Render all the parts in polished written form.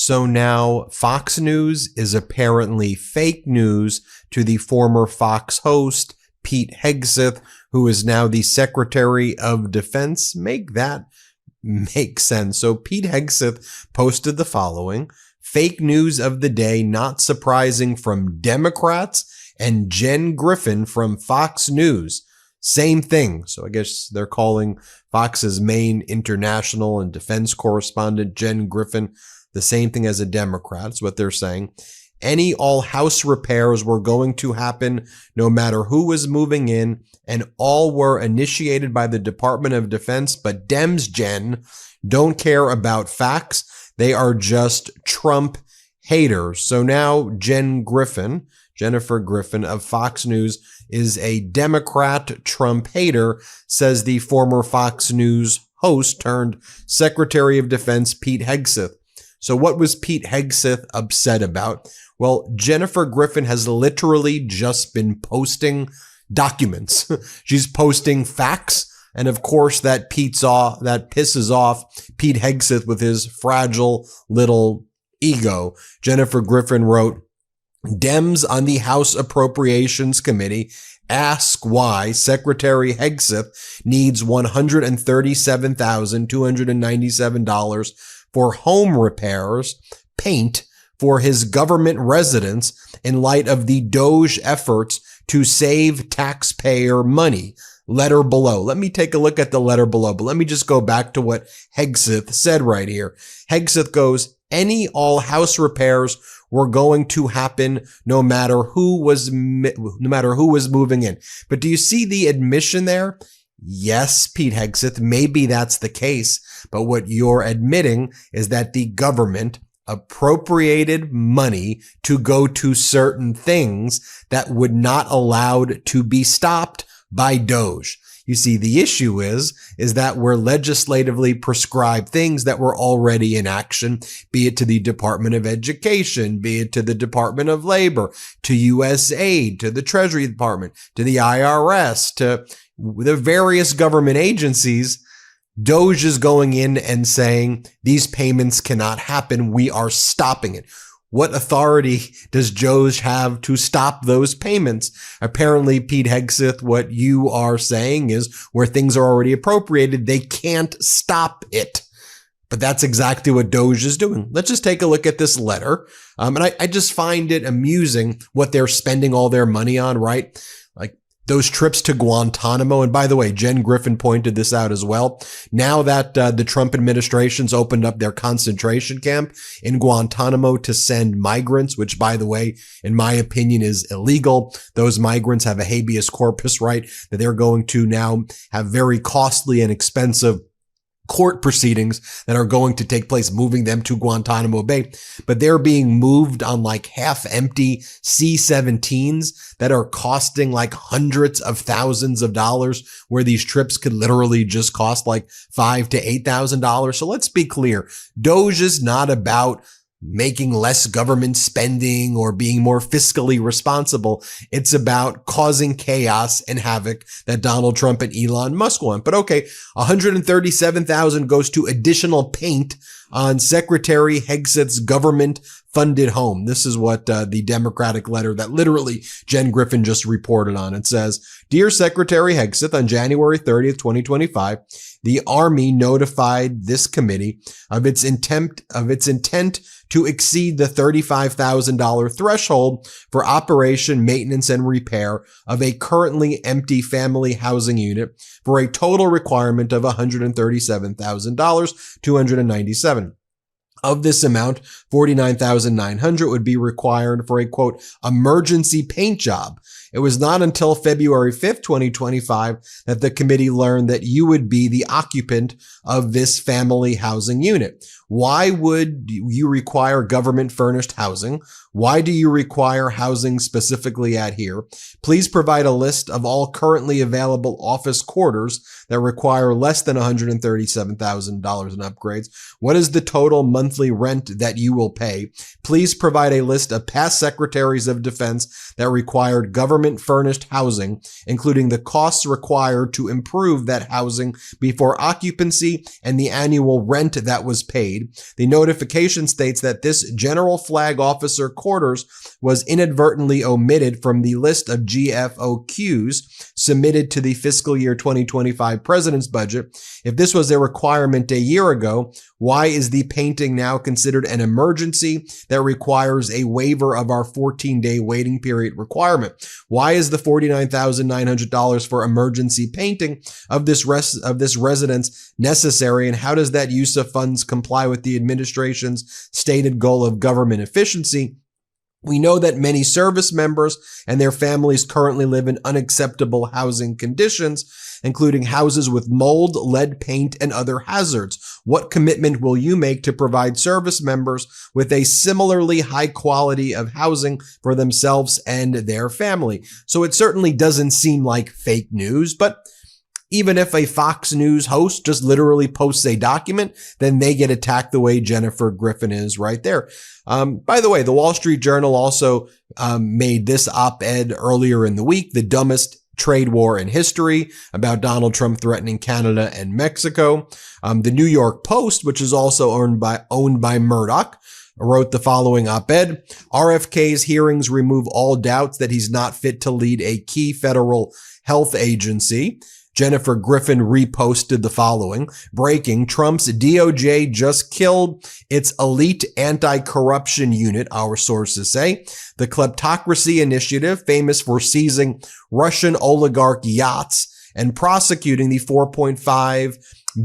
So now Fox News is apparently fake news to the former Fox host, Pete Hegseth, who is now the Secretary of Defense. Make that make sense. So Pete Hegseth posted the following: fake news of the day, not surprising, from Democrats and Jen Griffin from Fox News. Same thing. So I guess they're calling Fox's main international and defense correspondent, Jen Griffin, the same thing as a Democrat. Is what they're saying. Any all house repairs were going to happen no matter who was moving in, and all were initiated by the Department of Defense. But Dems, Jen, don't care about facts. They are just Trump haters. So now Jennifer Griffin of Fox News, is a Democrat Trump hater, says the former Fox News host turned Secretary of Defense Pete Hegseth. So what was Pete Hegseth upset about? Well, Jennifer Griffin has literally just been posting documents. She's posting facts. And of course, that pisses off Pete Hegseth with his fragile little ego. Jennifer Griffin wrote, Dems on the House Appropriations Committee ask why Secretary Hegseth needs $137,297 for home repairs, paint for his government residence in light of the Doge efforts to save taxpayer money. Letter below. Let me take a look at the letter below, but let me just go back to what Hegseth said right here. Hegseth goes, any all house repairs were going to happen no matter who was moving in. But do you see the admission there? Yes, Pete Hegseth, maybe that's the case. But what you're admitting is that the government appropriated money to go to certain things that would not allowed to be stopped by Doge. You see, the issue is that we're legislatively prescribed things that were already in action, be it to the Department of Education, be it to the Department of Labor, to USAID, to the Treasury Department, to the IRS, to the various government agencies. Doge is going in and saying these payments cannot happen. We are stopping it. What authority does Doge have to stop those payments? Apparently, Pete Hegseth, what you are saying is where things are already appropriated, they can't stop it. But that's exactly what Doge is doing. Let's just take a look at this letter. And I just find it amusing what they're spending all their money on, right? Like those trips to Guantanamo. And by the way, Jen Griffin pointed this out as well. Now that the Trump administration's opened up their concentration camp in Guantanamo to send migrants, which by the way, in my opinion, is illegal. Those migrants have a habeas corpus right that they're going to now have very costly and expensive court proceedings that are going to take place, moving them to Guantanamo Bay, but they're being moved on like half-empty C-17s that are costing like hundreds of thousands of dollars, where these trips could literally just cost like $5,000 to $8,000. So let's be clear. Doge is not about making less government spending or being more fiscally responsible. It's about causing chaos and havoc that Donald Trump and Elon Musk want. But okay, $137,000 goes to additional paint on Secretary Hegseth's government-funded home. This is what the Democratic letter that literally Jen Griffin just reported on. It says, Dear Secretary Hegseth, on January 30th, 2025, the Army notified this committee of its intent to exceed the $35,000 threshold for operation, maintenance, and repair of a currently empty family housing unit for a total requirement of $137,297. Of this amount, $49,900 would be required for a, quote, emergency paint job. It was not until February 5th, 2025 that the committee learned that you would be the occupant of this family housing unit. Why would you require government furnished housing? Why do you require housing specifically at here? Please provide a list of all currently available office quarters that require less than $137,000 in upgrades. What is the total monthly monthly rent that you will pay. Please provide a list of past secretaries of defense that required government-furnished housing, including the costs required to improve that housing before occupancy and the annual rent that was paid. The notification states that this General Flag Officer quarters was inadvertently omitted from the list of GFOQs submitted to the fiscal year 2025 President's budget. If this was a requirement a year ago, why is the painting now considered an emergency that requires a waiver of our 14-day waiting period requirement? Why is the $49,900 for emergency painting of this residence necessary, and how does that use of funds comply with the administration's stated goal of government efficiency? We know that many service members and their families currently live in unacceptable housing conditions, including houses with mold, lead paint, and other hazards. What commitment will you make to provide service members with a similarly high quality of housing for themselves and their family? So it certainly doesn't seem like fake news, but even if a Fox News host just literally posts a document, then they get attacked the way Jennifer Griffin is right there. By the way, the Wall Street Journal also made this op-ed earlier in the week, the dumbest trade war in history, about Donald Trump threatening Canada and Mexico. The New York Post, which is also owned by Murdoch, wrote the following op-ed. RFK's hearings remove all doubts that he's not fit to lead a key federal health agency. Jennifer Griffin reposted the following. Breaking, Trump's DOJ just killed its elite anti-corruption unit, our sources say. The Kleptocracy Initiative, famous for seizing Russian oligarch yachts and prosecuting the $4.5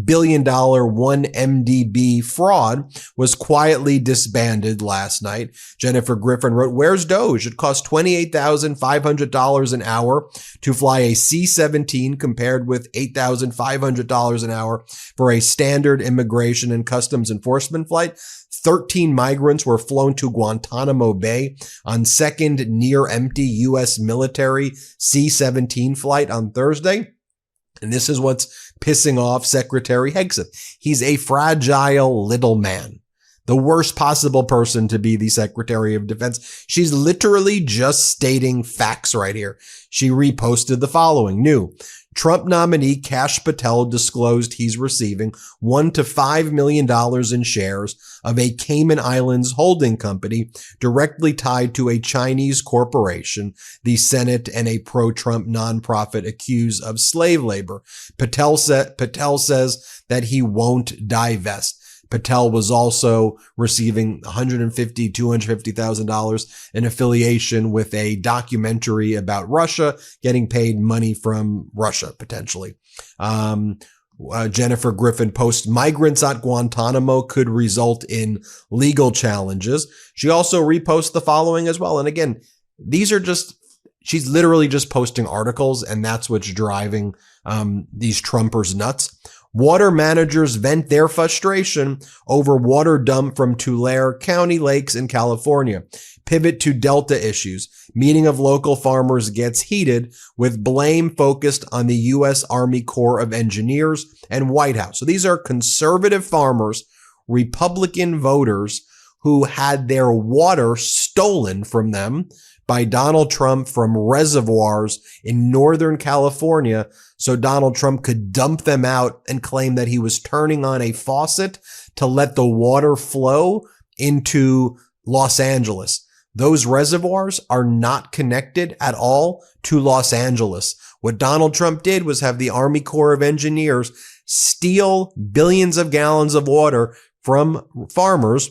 billion 1MDB fraud, was quietly disbanded last night. Jennifer Griffin wrote, "Where's Doge? It costs $28,500 an hour to fly a C-17 compared with $8,500 an hour for a standard immigration and customs enforcement flight. 13 migrants were flown to Guantanamo Bay on second near-empty U.S. military C-17 flight on Thursday." And this is what's pissing off Secretary Hegseth. He's a fragile little man. The worst possible person to be the Secretary of Defense. She's literally just stating facts right here. She reposted the following. New. Trump nominee Kash Patel disclosed he's receiving $1 to $5 million in shares of a Cayman Islands holding company directly tied to a Chinese corporation, the Senate and a pro-Trump nonprofit accused of slave labor. Patel says that he won't divest. Patel was also receiving $150,000, $250,000 in affiliation with a documentary about Russia, getting paid money from Russia, potentially. Jennifer Griffin posts, migrants at Guantanamo could result in legal challenges. She also reposts the following as well. And again, these are just, she's literally just posting articles, and that's what's driving these Trumpers nuts. Water managers vent their frustration over water dump from Tulare County lakes in California. Pivot to Delta issues. Meeting of local farmers gets heated with blame focused on the U.S. Army Corps of Engineers and White House. So these are conservative farmers, Republican voters who had their water stolen from them by Donald Trump from reservoirs in Northern California, so Donald Trump could dump them out and claim that he was turning on a faucet to let the water flow into Los Angeles. Those reservoirs are not connected at all to Los Angeles. What Donald Trump did was have the Army Corps of Engineers steal billions of gallons of water from farmers,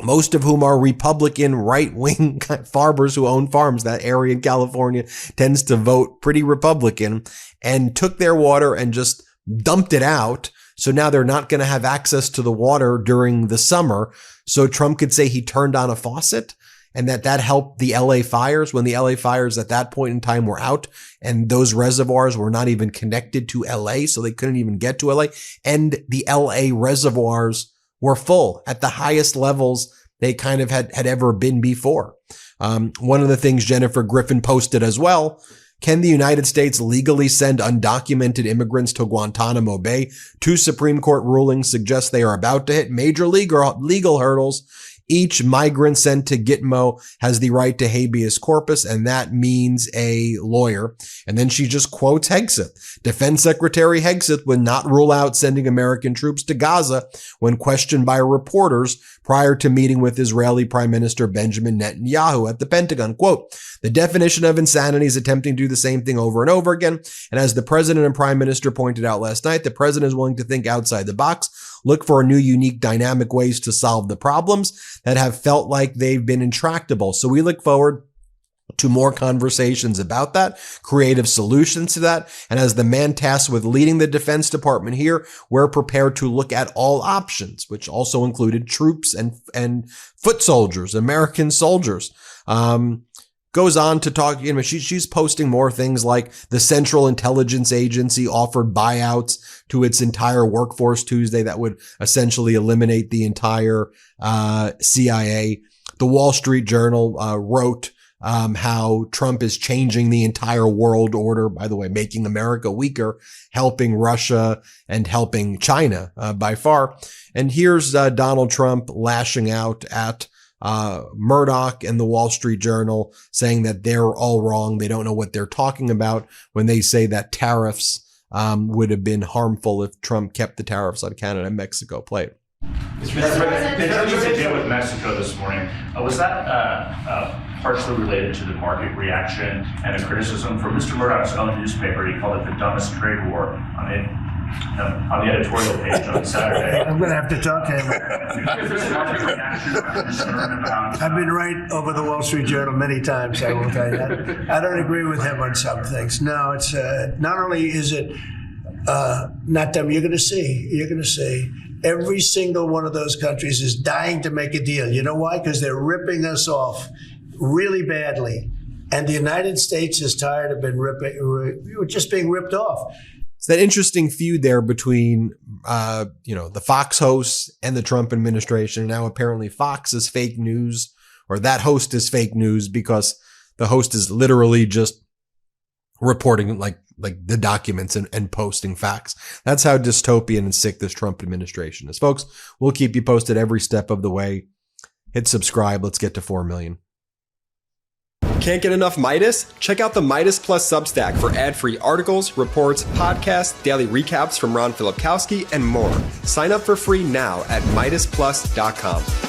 most of whom are Republican right-wing farmers who own farms. That area in California tends to vote pretty Republican, and took their water and just dumped it out. So now they're not going to have access to the water during the summer. So Trump could say he turned on a faucet, and that helped the LA fires, when the LA fires at that point in time were out, and those reservoirs were not even connected to LA, so they couldn't even get to LA. And the LA reservoirs were full at the highest levels they kind of had ever been before. One of the things Jennifer Griffin posted as well, Can the United States legally send undocumented immigrants to Guantanamo Bay? 2 Supreme Court rulings suggest they are about to hit major legal hurdles. Each migrant sent to Gitmo has the right to habeas corpus, and that means a lawyer. And then she just quotes Hegseth. Defense Secretary Hegseth would not rule out sending American troops to Gaza when questioned by reporters prior to meeting with Israeli Prime Minister Benjamin Netanyahu at the Pentagon. Quote, the definition of insanity is attempting to do the same thing over and over again. And as the president and prime minister pointed out last night, the president is willing to think outside the box, look for new, unique, dynamic ways to solve the problems that have felt like they've been intractable. So we look forward to more conversations about that, creative solutions to that. And as the man tasked with leading the Defense Department here, we're prepared to look at all options, which also included troops and foot soldiers, American soldiers. Goes on to talk, she's posting more things like the Central Intelligence Agency offered buyouts to its entire workforce Tuesday that would essentially eliminate the entire CIA. The Wall Street Journal wrote how Trump is changing the entire world order, by the way, making America weaker, helping Russia and helping China by far. And here's Donald Trump lashing out at Murdoch and the Wall Street Journal, saying that they're all wrong. They don't know what they're talking about when they say that tariffs would have been harmful if Trump kept the tariffs on Canada and Mexico. Play it. Mr. President, the deal with Mexico this morning, was that partially related to the market reaction and a criticism from Mr. Murdoch's own newspaper? He called it the dumbest trade war on the editorial page on Saturday. I'm going to have to talk to him. I've been right over the Wall Street Journal many times, I will tell you that. I don't agree with him on some things. No, it's not only is it not dumb, you're going to see. Every single one of those countries is dying to make a deal. You know why? Because they're ripping us off really badly. And the United States is tired of just being ripped off. It's that interesting feud there between, the Fox hosts and the Trump administration. Now, apparently Fox is fake news, or that host is fake news because the host is literally just reporting like the documents and posting facts. That's how dystopian and sick this Trump administration is. Folks, we'll keep you posted every step of the way. Hit subscribe. Let's get to 4 million. Can't get enough Meidas? Check out the Meidas Plus Substack for ad-free articles, reports, podcasts, daily recaps from Ron Filipkowski, and more. Sign up for free now at MeidasPlus.com.